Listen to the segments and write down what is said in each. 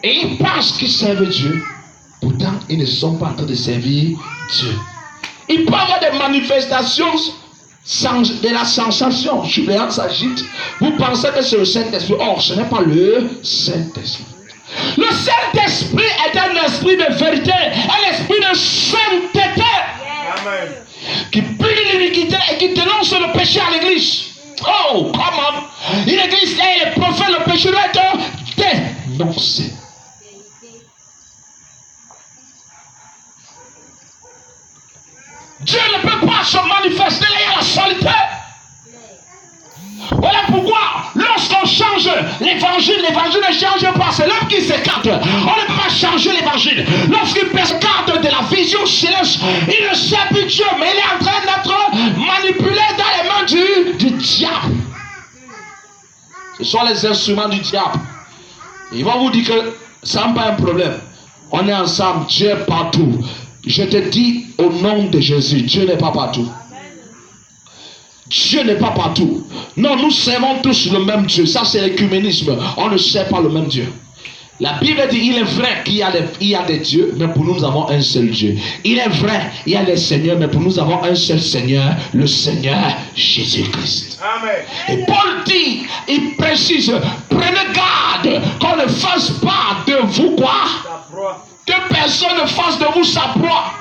Et ils pensent qu'ils servent Dieu. Pourtant, ils ne sont pas en train de servir Dieu. Il peut y avoir des manifestations de la sensation. Julian s'agite. Vous pensez que c'est le Saint-Esprit. Or, ce n'est pas le Saint-Esprit. Le Saint-Esprit est un esprit de vérité, un esprit de sainteté. Amen. Qui punit l'iniquité et qui dénonce le péché à l'église. Oh, comment l'église et les prophètes, le péché doit être dénoncé. Dieu ne peut pas se manifester là, la solitude. Voilà pourquoi, lorsqu'on change l'évangile ne change pas. C'est l'homme qui s'écarte. On ne peut pas changer l'évangile. Lorsqu'il s'écarte de la vision céleste, il ne sait plus Dieu, mais il est en train d'être manipulé dans les mains du diable. Ce sont les instruments du diable. Ils vont vous dire que ça n'a pas un problème. On est ensemble, Dieu est partout. Je te dis au nom de Jésus, Dieu n'est pas partout. Dieu n'est pas partout. Non, nous servons tous le même Dieu. Ça, c'est l'écuménisme. On ne sert pas le même Dieu. La Bible dit, il est vrai qu'il y a des dieux, mais pour nous, nous avons un seul Dieu. Il est vrai, il y a des seigneurs, mais pour nous, nous avons un seul Seigneur, le Seigneur Jésus-Christ. Amen. Et Paul dit, il précise, prenez garde qu'on ne fasse pas de vous quoi? Que personne ne fasse de vous sa proie.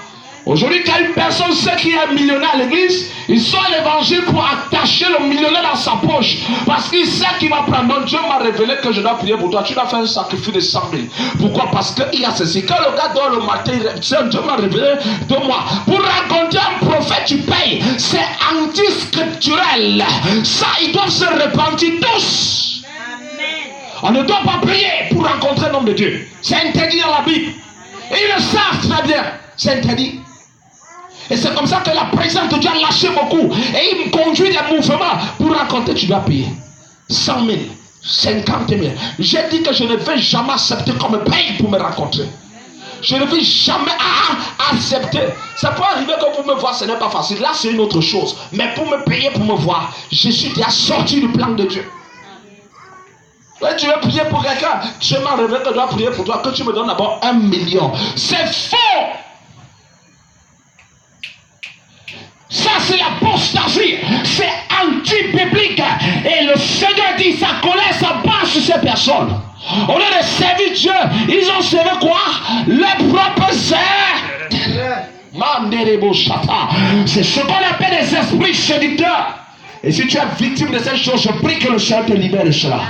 Aujourd'hui, quand une personne sait qu'il est millionnaire à l'église, il sort l'évangile pour attacher le millionnaire dans sa poche. Parce qu'il sait qu'il va prendre. Donc Dieu m'a révélé que je dois prier pour toi. Tu dois faire un sacrifice de 100 000. Pourquoi? Parce qu'il y a ceci. Quand le gars dort le matin, Dieu m'a révélé de moi. Pour raconter un prophète, tu payes. C'est anti-scripturel. Ça, ils doivent se repentir tous. Amen. On ne doit pas prier pour rencontrer l'homme de Dieu. C'est interdit dans la Bible. Et ils le savent très bien. C'est interdit. Et c'est comme ça que la présence de Dieu a lâché beaucoup. Et il me conduit des mouvements pour raconter, tu dois payer 100 000, 50 000. J'ai dit que je ne vais jamais accepter qu'on me paye pour me rencontrer. Je ne vais jamais accepter. Ça peut arriver que vous me voyez, ce n'est pas facile. Là, c'est une autre chose. Mais pour me payer, pour me voir, je suis déjà sorti du plan de Dieu. Tu veux prier pour quelqu'un, Dieu m'a révélé que je dois prier pour toi, que tu me donnes d'abord 1 million. C'est faux. Ça, c'est l'apostasie. C'est anti-biblique. Et le Seigneur dit sa colère s'abat sur ces personnes. Au lieu de servir Dieu, ils ont servi quoi? Leurs propres airs. C'est ce qu'on appelle des esprits séducteurs. Et si tu es victime de cette chose, je prie que le Seigneur te libère de cela.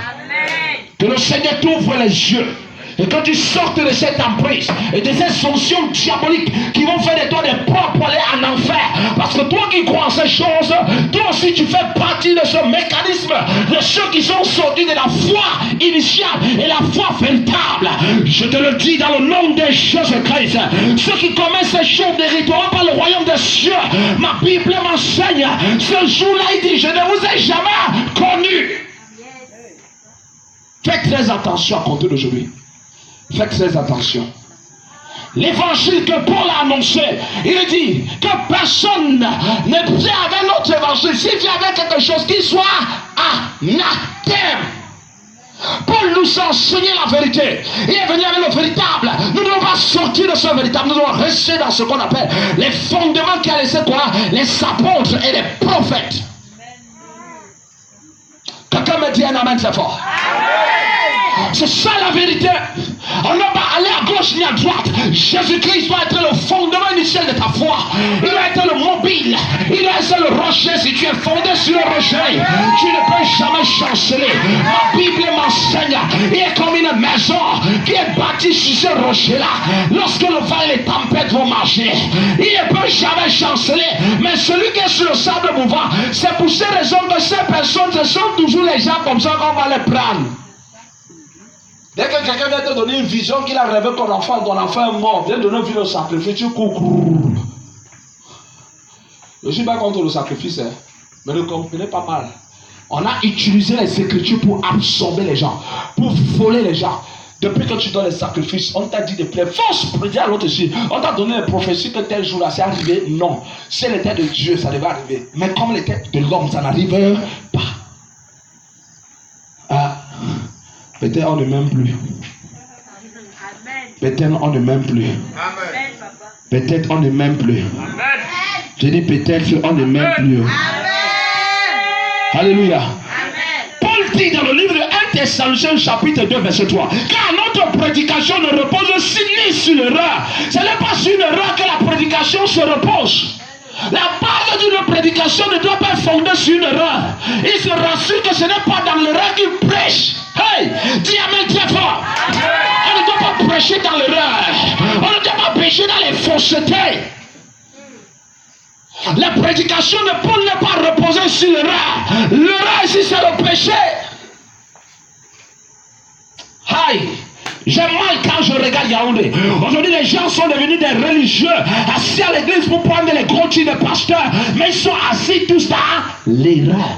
Que le Seigneur t'ouvre les yeux. Et que tu sortes de cette emprise et de cette sanction diabolique qui vont faire de toi des propres aller en enfer. Parce que toi qui crois en ces choses, toi aussi tu fais partie de ce mécanisme de ceux qui sont sortis de la foi initiale et la foi véritable. Je te le dis dans le nom de Jésus-Christ. Ceux qui commettent ces choses n'hériteront pas le royaume des cieux. Ma Bible m'enseigne. Ce jour-là, il dit, je ne vous ai jamais connu. Faites très attention à compter d'aujourd'hui. Faites très attention. L'évangile que Paul a annoncé, il dit que personne ne vient avec notre évangile. S'il vient avec quelque chose qui soit anathème. Paul nous a enseigné la vérité. Il est venu avec le véritable. Nous ne devons pas sortir de ce véritable. Nous devons rester dans ce qu'on appelle les fondements qui a laissé quoi? Les apôtres et les prophètes. Quelqu'un me dit un amen très fort. C'est ça la vérité. On ne va pas aller à gauche ni à droite. Jésus-Christ doit être le fondement initial de ta foi. Il doit être le mobile. Il doit être le rocher. Si tu es fondé sur le rocher, tu ne peux jamais chanceler. Ma Bible m'enseigne. Il est comme une maison qui est bâtie sur ce rocher-là. Lorsque le vent et les tempêtes vont marcher, il ne peut jamais chanceler. Mais celui qui est sur le sable mouvant, c'est pour ces raisons que ces personnes, ce sont toujours les gens comme ça qu'on va les prendre. Dès que quelqu'un vient te donner une vision qu'il a rêvé ton enfant est mort, vient donner une vie de sacrifice, tu cours. Je ne suis pas contre le sacrifice, hein, mais ne comprenez pas mal. On a utilisé les Écritures pour absorber les gens, pour voler les gens. Depuis que tu donnes les sacrifices, on t'a dit de plaire. Force, dire à l'autre ici. On t'a donné les prophéties que tel jour-là, c'est arrivé. Non. C'est l'état de Dieu, ça devait arriver. Mais comme l'état de l'homme, ça n'arrive pas. Peut-être on ne m'aime plus. Peut-être on ne m'aime plus. Peut-être on ne m'aime plus. Je dis peut-être on ne m'aime plus. Alléluia. Paul dit dans le livre de 1 Thessaloniciens chapitre 2 verset 3, car notre prédication ne repose ni sur l'erreur. Ce n'est pas sur l'erreur que la prédication se repose. La base d'une prédication ne doit pas être fondée sur une erreur. Il se rassure que ce n'est pas dans l'erreur qu'il prêche. Hey, dis amen très fort. On ne doit pas prêcher dans l'erreur. On ne doit pas prêcher dans les faussetés. La prédication de Paul n'est pas reposée sur l'erreur. L'erreur ici c'est le péché. Aïe. J'aime mal quand je regarde Yaoundé. Aujourd'hui, les gens sont devenus des religieux, assis à l'église pour prendre les gros titres de pasteurs, mais ils sont assis tous dans l'erreur.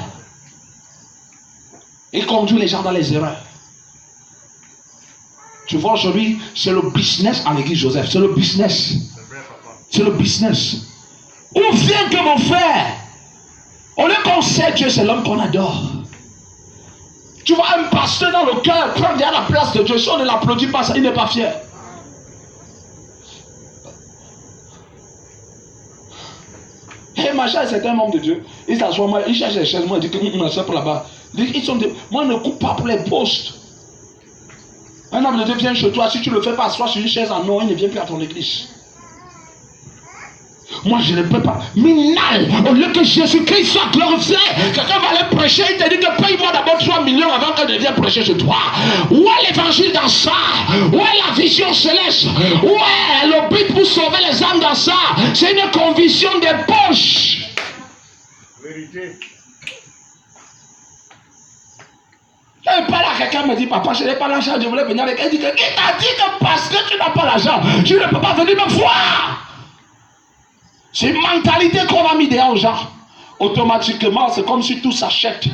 Ils conduisent les gens dans les erreurs. Tu vois, aujourd'hui, c'est le business en l'église Joseph. C'est le business. C'est le business. Où vient que mon frère? Au lieu qu'on sait Dieu, c'est l'homme qu'on adore. Tu vois un pasteur dans le cœur prendre à la place de Dieu. Si on ne l'applaudit pas, ça, il n'est pas fier. Et machin, c'est un homme de Dieu. Il s'assoit, moi, il cherche les chaises. Moi, il dit que mon soeur pour là-bas. Moi, ne coupe pas pour les postes. Un homme de Dieu vient chez toi. Si tu ne le fais pas asseoir sur une chaise en or, il ne vient plus à ton église. Moi je ne peux pas. Minal, au lieu que Jésus-Christ soit glorifié, quelqu'un va aller prêcher, il te dit que paye-moi d'abord 3 millions avant que je vienne prêcher chez toi. Où est l'évangile dans ça? Où est la vision céleste? Où est le but pour sauver les âmes dans ça? C'est une conviction des poches. Vérité. Et pas là, quelqu'un me dit, papa, je n'ai pas l'argent, je voulais venir avec. Il dit, qui t'a dit que parce que tu n'as pas l'argent, tu ne peux pas venir me voir? C'est une mentalité qu'on a mis derrière aux gens. Automatiquement, c'est comme si tout s'achète.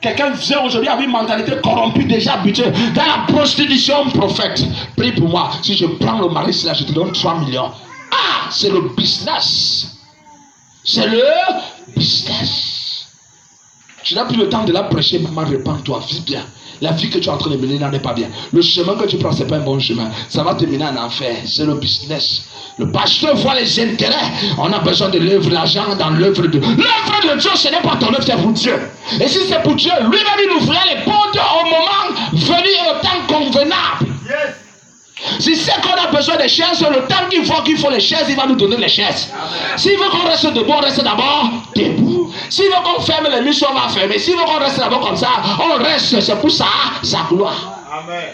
Quelqu'un vient aujourd'hui avec une mentalité corrompue, déjà habituée dans la prostitution, prophète. Prie pour moi. Si je prends le mari, là, je te donne 3 millions. Ah, c'est le business. C'est le business. Tu n'as plus le temps de la prêcher, maman, répands-toi, vis bien. La vie que tu es en train de mener n'en est pas bien. Le chemin que tu prends, ce n'est pas un bon chemin. Ça va te mener en enfer. C'est le business. Le pasteur voit les intérêts. On a besoin de l'œuvre, l'argent dans l'œuvre de... L'œuvre de Dieu, ce n'est pas ton œuvre, c'est pour Dieu. Et si c'est pour Dieu, lui-même, il ouvrira les portes au moment venu et au temps convenable. Yes. Si c'est qu'on a besoin des chaises, le temps qu'il faut les chaises, il va nous donner les chaises. S'il veut qu'on reste debout, on reste d'abord debout. S'il veut qu'on ferme les missions, on va fermer. S'il veut qu'on reste d'abord comme ça, on reste. C'est pour ça, sa gloire. Amen.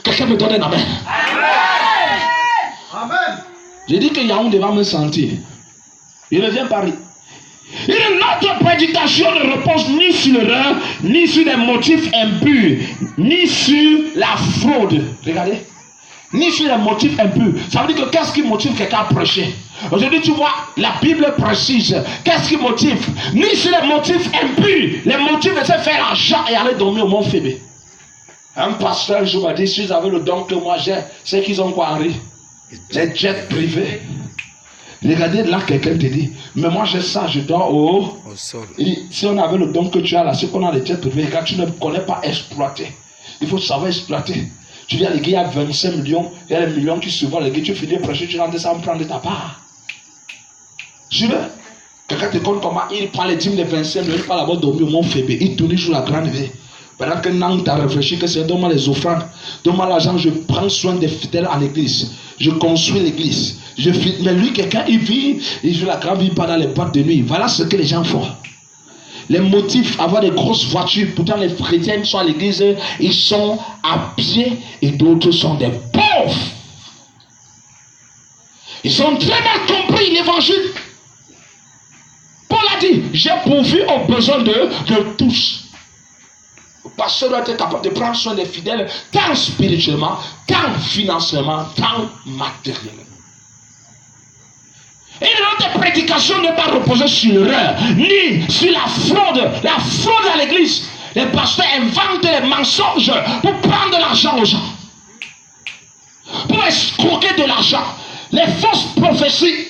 Quelqu'un me donne un amen. Amen. Amen. J'ai dit que Yaoundé va me sentir. Il revient à Paris. Notre prédication ne repose ni sur l'erreur, ni sur des motifs impurs, ni sur la fraude. Regardez. Ni sur les motifs impurs. Ça veut dire que qu'est-ce qui motive quelqu'un à prêcher? Aujourd'hui, tu vois, la Bible précise. Qu'est-ce qui motive? Ni sur les motifs impurs. Les motifs de se faire l'argent et aller dormir au Mont Phébé. Un pasteur, je m'a dit, s'ils avaient le don que moi j'ai, c'est qu'ils ont quoi, Henri? Des jets privés. Regardez là, quelqu'un te dit, mais moi j'ai ça, je dors au sol. Si on avait le don que tu as là, c'est qu'on a les jets privés, quand tu ne connais pas exploiter. Il faut savoir exploiter. Tu viens à l'église, il y a 25 millions, il y a les millions qui se voient à l'église, tu finis de prêcher, tu rentres ça, on prend de ta part. Tu veux? Quelqu'un te compte comment il prend les dîmes de 25 millions, il prend là-bas dormir au Mont Phébé, il tourne sur la grande vie. Pendant que Nang t'a réfléchi que c'est donne-moi les offrandes, donne-moi l'argent, je prends soin des fidèles à l'église, je construis l'église. Mais lui, quelqu'un, il vit, il joue la grande vie pendant les boîtes de nuit. Voilà ce que les gens font. Les motifs, avoir des grosses voitures. Pourtant, les chrétiens sont à l'église, ils sont à pied et d'autres sont des pauvres. Ils ont très mal compris l'évangile. Paul a dit, j'ai pourvu aux besoins de tous. Le pasteur doit être capable de prendre soin des fidèles, tant spirituellement, tant financièrement, tant matériellement. Et notre prédication n'est pas reposée sur l'erreur, ni sur la fraude. La fraude à l'église. Les pasteurs inventent les mensonges pour prendre de l'argent aux gens. Pour escroquer de l'argent. Les fausses prophéties.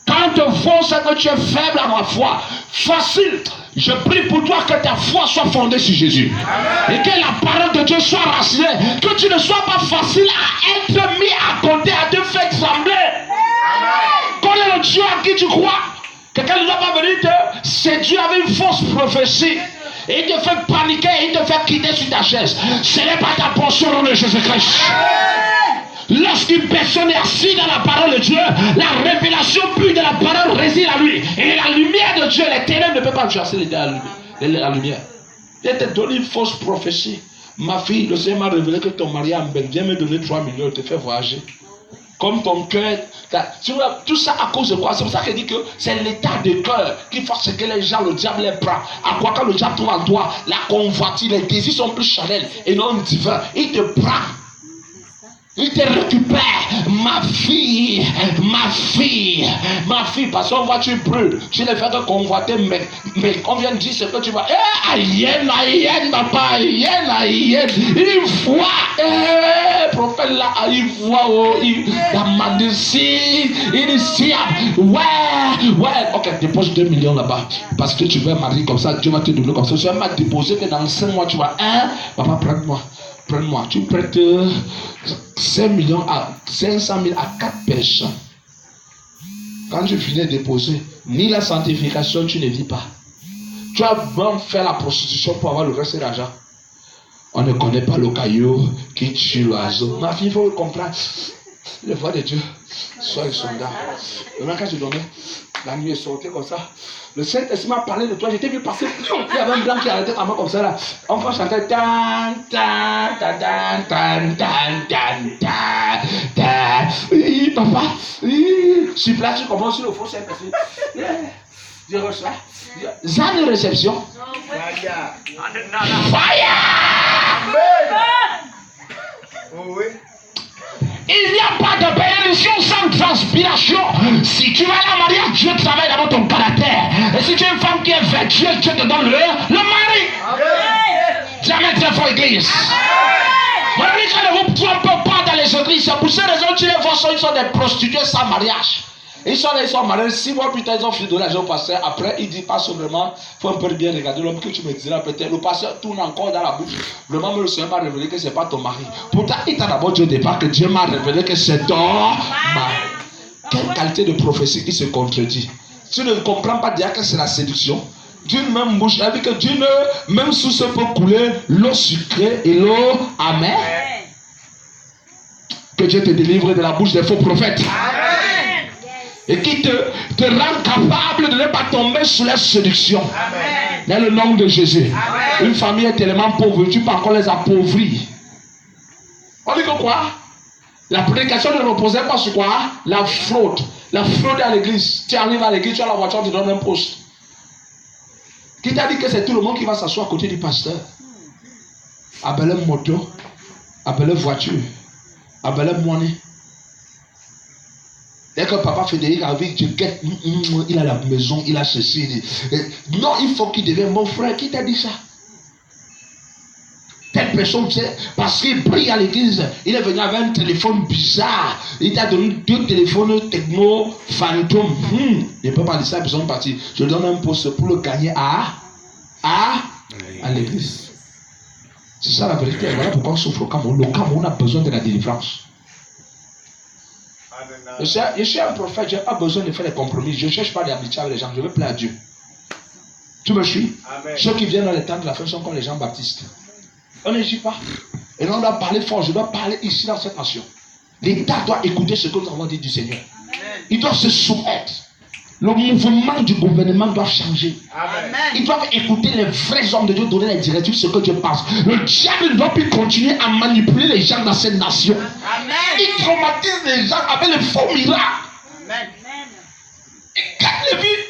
Quand on te voit, c'est que tu es faible à ma foi. facile. Je prie pour toi que ta foi soit fondée sur Jésus. Amen. Et que la parole de Dieu soit racinée. Que tu ne sois pas facile à être mis à côté, à te faire trembler. Connais le Dieu à qui tu crois. Quelqu'un ne va pas venir te séduire avec une fausse prophétie. Et il te fait paniquer, il te fait quitter sur ta chaise. Ce n'est pas ta portion au nom de Jésus-Christ. Lorsqu'une personne est assise dans la parole de Dieu, la révélation pure de la parole réside à lui. Et la lumière de Dieu, les ténèbres ne peuvent pas chasser la lumière. Il te donne une fausse prophétie. Ma fille, le Seigneur m'a révélé que ton mari a un bel. Viens me donner 3 millions, il te fait voyager. Comme ton cœur, tout ça à cause de quoi? C'est pour ça qu'il dit que c'est l'état de cœur qui force que les gens, le diable les prend. À quoi quand le diable trouve en toi, la convoitise, les désirs sont plus charnels et non divins. Il te prend. Il te récupère, ma fille, parce qu'on voit tu brûles, tu les fais convoiter, mais on vient de dire ce que tu vois. Aïen, papa, aïen, il voit, prophète là, il voit, la médecine, il dit, ouais, ok, dépose 2 millions là-bas, parce que tu veux un mari comme ça, Dieu va te donner comme ça, tu vas pas déposer que dans 5 mois, tu vas, papa, prends-moi, tu prêtes 500 000 à 4 personnes. Quand tu finis de déposer, ni la sanctification, tu ne vis pas. Tu vas même faire la prostitution pour avoir le reste de l'argent. On ne connaît pas le caillou qui tue l'oiseau. Ma fille, il faut comprendre. Le voix de Dieu, sois le soldat. Le moment quand tu dormais, la nuit est sortie comme ça. Le Saint-Esprit m'a parlé de toi. J'étais vu passer. Il y avait un blanc qui arrêtait à moi comme ça là. On va chanter. Papa. Sur place, tu commences sur le faux Saint-Esprit. Je reçois. Zan de réception. Fire! Oh oui. Il n'y a pas de bénédiction sans transpiration. Si tu vas à la mariage, Dieu travaille d'abord ton caractère. Et si tu es une femme qui est vertueuse, Dieu te donne le mari. Jamais très fort, église. Mon ami, ne vous trompe pas dans les églises. C'est pour ces raisons que tu les vois, ils sont des prostituées sans mariage. Ils sont mariés, 6 mois plus tard, ils ont fait de l'argent au pasteur. Après, il dit pas vraiment, il faut un peu bien regarder l'homme que tu me diras peut-être. Le pasteur tourne encore dans la bouche. Vraiment, le Seigneur m'a révélé que ce n'est pas ton mari. Pourtant, il t'a d'abord dit au départ que Dieu m'a révélé que c'est ton mari. Quelle qualité de prophétie qui se contredit? Tu ne comprends pas déjà que c'est la séduction. D'une même bouche, elle dit que d'une même source peut couler l'eau sucrée et l'eau amère. Que Dieu te délivre de la bouche des faux prophètes. Et qui te rend capable de ne pas tomber sous la séduction. Amen. Dans le nom de Jésus. Amen. Une famille est tellement pauvre, tu peux encore les appauvrir. On dit que quoi? La prédication ne reposait pas sur quoi? La fraude. La fraude à l'église. Tu arrives à l'église, tu as la voiture, tu donnes un poste. Qui t'a dit que c'est tout le monde qui va s'asseoir à côté du pasteur? Appelez moto, appelez voiture, appelez monnaie. Dès que papa Frédéric arrive, tu guettes, il a la maison, il a ceci. Non, il faut qu'il devienne mon frère. Qui t'a dit ça? Telle personne, parce qu'il brille à l'église, il est venu avec un téléphone bizarre. Il t'a donné 2 téléphones techno fantômes. Il ne peut pas dire ça, personne est parti. Je donne un poste pour le gagner à l'église. C'est ça la vérité. Voilà pourquoi on souffre au Cameroun. Le Cameroun a besoin de la délivrance. Je suis un prophète, je n'ai pas besoin de faire des compromis. Je ne cherche pas d'amitié avec les gens, je veux plaire à Dieu. Tu me suis? Amen. Ceux qui viennent dans les temps de la fin sont comme les gens baptistes. On n'agit pas. Et là, on doit parler fort. Je dois parler ici dans cette nation. L'État doit écouter ce que nous avons dit du Seigneur. Amen. Il doit se soumettre. Le mouvement du gouvernement doit changer. Amen. Ils doivent écouter les vrais hommes de Dieu, donner les directives, ce que Dieu pense. Le diable ne doit plus continuer à manipuler les gens dans cette nation. Amen. Il traumatise les gens avec les faux miracles. Amen. Il casse les vies.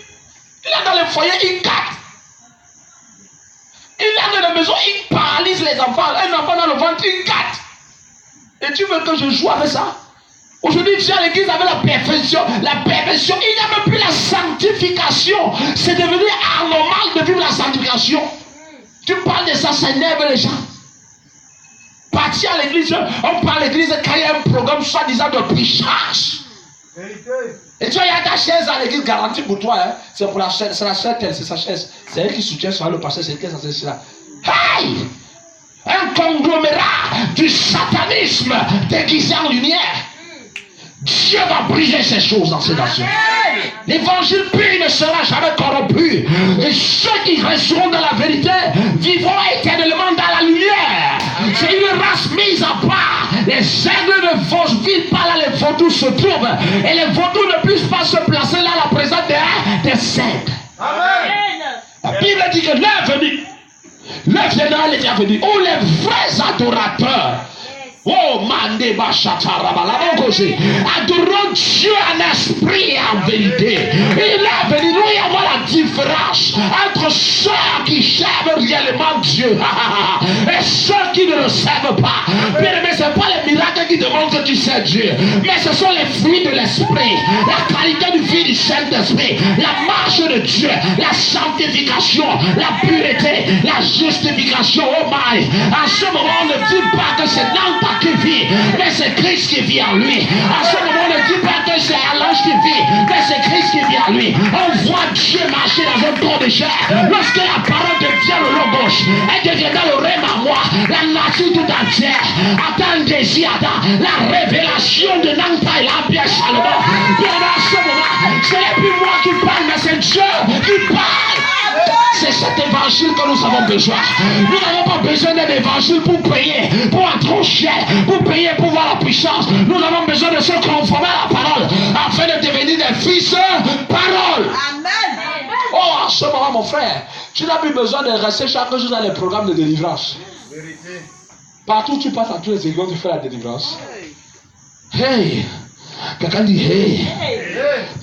Il est dans les foyers, il casse. Il est dans la maison, il paralyse les enfants. Un enfant dans le ventre, il casse. Et tu veux que je joue avec ça? Aujourd'hui, tu es à l'église avec la perfection. La perfection, il n'y a même plus la sanctification. C'est devenu anormal de vivre la sanctification. Tu parles de ça, ça énerve les gens. Partir à l'église, on parle à l'église quand il y a un programme soi-disant de prêchage. Et tu vois, il y a ta chaise à l'église garantie pour toi. Hein. C'est pour la chaise, c'est la chaise, c'est sa chaise. C'est elle qui soutient sur le pasteur, c'est elle qui est censée être là. Hey! Un conglomérat du satanisme déguisé en lumière. Dieu va briser ces choses dans ces nations. L'évangile pur ne sera jamais corrompu. Et ceux qui resteront dans la vérité vivront éternellement dans la lumière. C'est une race mise à part. Les aigles ne vivent pas là, les vaudous se trouvent. Et les vaudous ne puissent pas se placer là à la présence des aigles. La Bible dit que l'heure est venue. L'heure viendra, elle est déjà venue. Où les vrais adorateurs. Oh, Mandeba Chatarabala, adorons Dieu en esprit et en vérité. Il est venu, nous y avons la différence entre ceux qui servent réellement Dieu et ceux qui ne le servent pas. Bien aimé, ce n'est pas les miracles qui démontrent que tu sais Dieu, mais ce sont les fruits de l'esprit, la qualité du vie du Saint-Esprit, la marche de Dieu, la sanctification, la pureté, la justification. Oh my, en ce moment, on ne dit pas que c'est dans ta qui vit, mais c'est Christ qui vit en lui. À ce moment, on ne dit pas que c'est l'ange qui vit, mais c'est Christ qui vit en lui. On voit Dieu marcher dans un corps de chair. Lorsque la parole devient le logos, elle deviendra le rêve à moi. La nature tout entière attend un désir, attend la révélation de Nanta et la pièce Salomon. Bien à ce moment, ce n'est plus moi qui parle, mais c'est Dieu qui parle. C'est cet évangile que nous avons besoin. Nous n'avons pas besoin d'un évangile pour payer, pour entrer au ciel, pour payer, pour voir la puissance. Nous avons besoin de se conformer à la parole, afin de devenir des fils de parole. Amen. Oh, en ce moment, mon frère, tu n'as plus besoin de rester chaque jour dans les programmes de délivrance. Partout où tu passes à tous les églises, tu fais la délivrance. Hey! Quelqu'un dit hey!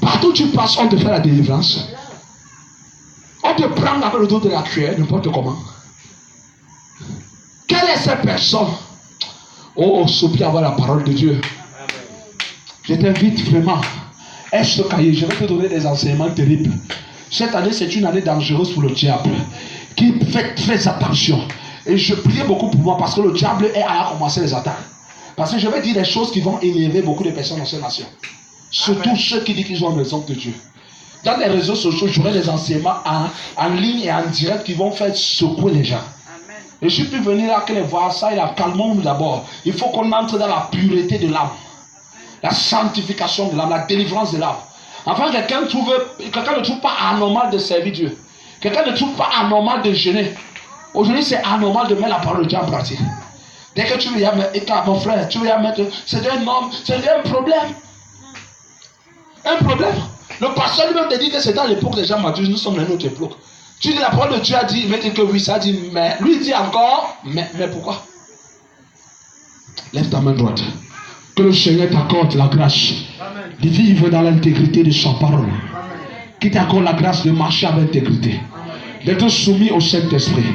Partout où tu passes, on te fait la délivrance. On te prend avec le dos de la cuillère, n'importe comment. Quelle est cette personne? Oh, supplie avoir la parole de Dieu. Je t'invite vraiment. Est-ce ce cahier? Je vais te donner des enseignements terribles. Cette année, c'est une année dangereuse pour le diable. Qui fait très attention. Et je prie beaucoup pour moi parce que le diable est à commencer les attaques. Parce que je vais dire des choses qui vont énerver beaucoup de personnes dans cette nation. Surtout ceux qui disent qu'ils ont besoin de Dieu. Dans les réseaux sociaux, j'aurai des enseignements en ligne et en direct qui vont faire secouer les gens. Amen. Et je suis plus venu là que les voir ça et la calmons-nous d'abord. Il faut qu'on entre dans la pureté de l'âme, la sanctification de l'âme, la délivrance de l'âme. Enfin, quelqu'un ne trouve pas anormal de servir Dieu. Quelqu'un ne trouve pas anormal de jeûner. Aujourd'hui, c'est anormal de mettre la parole de Dieu en pratique. Dès que tu veux y mettre, mon frère, tu veux y mettre, c'est un homme, c'est un problème. Un problème. Le pasteur lui-même te dit que c'est dans l'époque des gens matures, nous sommes dans notre époque. Tu dis la parole de Dieu a dit, il me dit que oui, ça dit, mais lui dit encore, mais pourquoi? Lève ta main droite. Que le Seigneur t'accorde la grâce de vivre dans l'intégrité de sa parole. Qu'il t'accorde la grâce de marcher avec intégrité. D'être soumis au Saint-Esprit.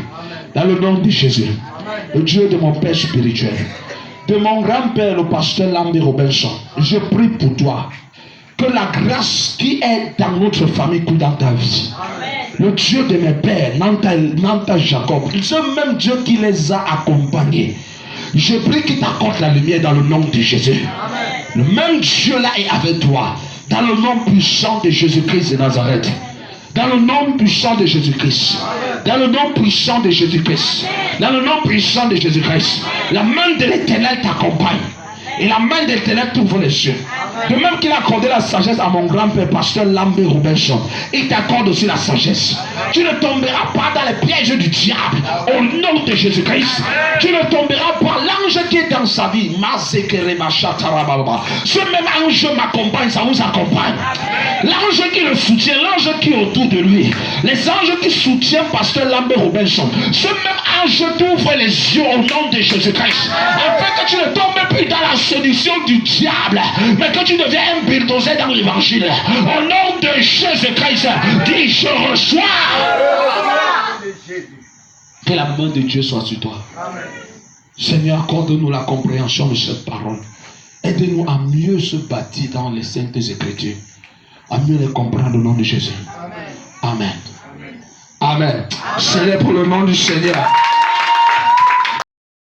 Dans le nom de Jésus. Le Dieu de mon Père spirituel. De mon grand-père, le pasteur Lambert Robinson. Je prie pour toi. Que la grâce qui est dans notre famille coule dans ta vie. Amen. Le Dieu de mes pères, Nanta Jacob, ce même Dieu qui les a accompagnés. Je prie qu'il t'accorde la lumière dans le nom de Jésus. Amen. Le même Dieu là est avec toi. Dans le nom puissant de Jésus-Christ de Nazareth. Dans le nom puissant de Jésus-Christ. Dans le nom puissant de Jésus-Christ. Dans le nom puissant de Jésus-Christ. La main de l'Éternel t'accompagne. Et la main de l'Éternel t'ouvre les yeux. De même qu'il a accordé la sagesse à mon grand-père, pasteur Lambert Robinson, il t'accorde aussi la sagesse. Tu ne tomberas pas dans les pièges du diable. Au nom de Jésus-Christ. Tu ne tomberas pas. L'ange qui est dans sa vie. Ce même ange m'accompagne, ça vous accompagne. L'ange qui le soutient, l'ange qui est autour de lui. Les anges qui soutiennent pasteur Lambert Robinson. Ce même ange t'ouvre les yeux au nom de Jésus-Christ. Afin que tu ne tombes plus dans la séduction du diable. Mais que tu deviens un bulldozer dans l'évangile. Au nom de Jésus-Christ, dis je reçois. Que la main de Dieu soit sur toi. Amen. Seigneur, accorde-nous la compréhension de cette parole. Aide-nous à mieux se bâtir dans les saintes écritures. À mieux les comprendre au nom de Jésus. Amen. Amen. Amen. Amen. C'est pour le nom du Seigneur.